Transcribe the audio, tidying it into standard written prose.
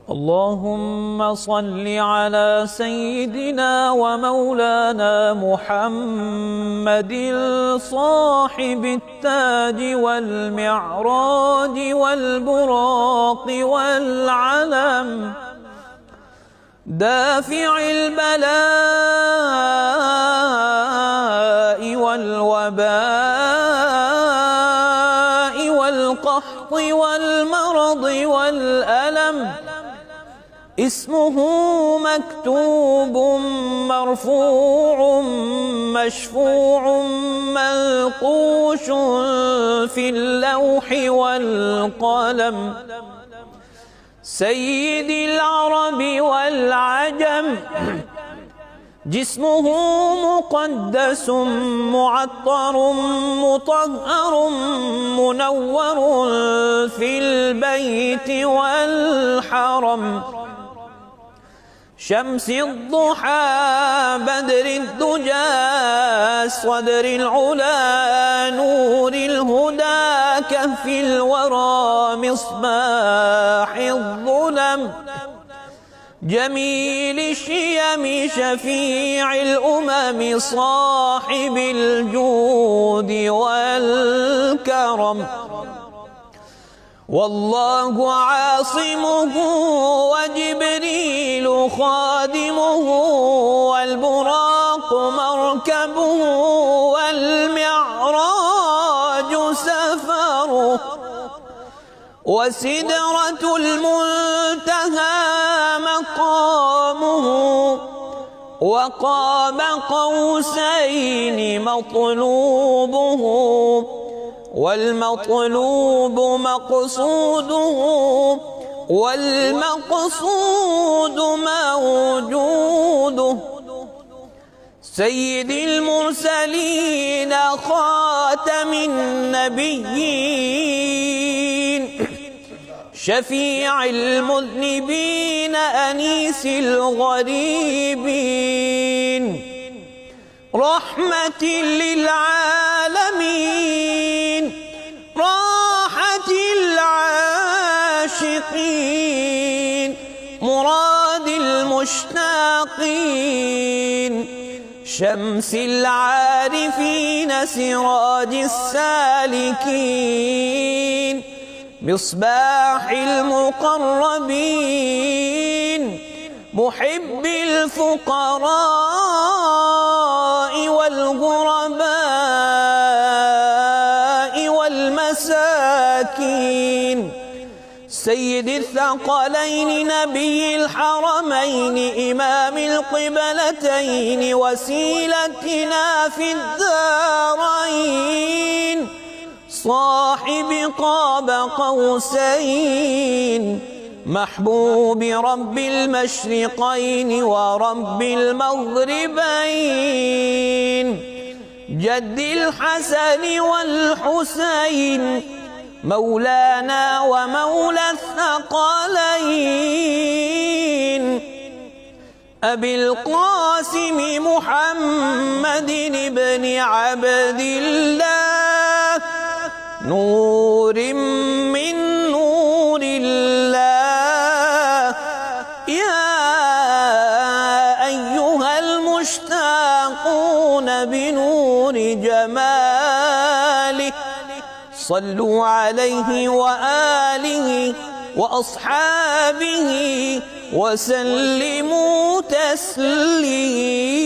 اللهم صل على سيدنا ومولانا محمد صاحب التاج والمعراج والبراق والعلم دافع البلاء والوباء والقحط والمرض والألم اسمه مكتوب مرفوع مشفوع منقوش في اللوح والقلم سيد العرب والعجم جسمه مقدس معطر مطهر منور في البيت والحرم شمس الضحى بدر الدجى صدر العلا نور الهدى كهف الورى مصباح الظلم جميل الشيم شفيع الأمم صاحب الجود والكرم والله عاصمه وجبريل خادمه والبراق مركبه والمعراج سفره وسدرة المنتهى مقامه وقاب قوسين مطلوبه والمطلوب مقصوده والمقصود موجوده سيد المرسلين خاتم النبيين شفيع المذنبين أنيس الغريبين رحمة للعالمين راحة العاشقين مراد المشتاقين شمس العارفين سراج السالكين مصباح المقربين محب الفقراء والغرباء والمساكين سيد الثقلين نبي الحرمين إمام القبلتين وسيلتنا في الدارين صاحب قاب قوسين محبوب رب المشرقين ورب المغربين جد الحسن والحسين مولانا ومولى الثقلين أبي القاسم محمد بن عبد الله نور من نور الله يا أيها المشتاقون بنور جماله صلوا عليه وآله وأصحابه وسلموا تسليما.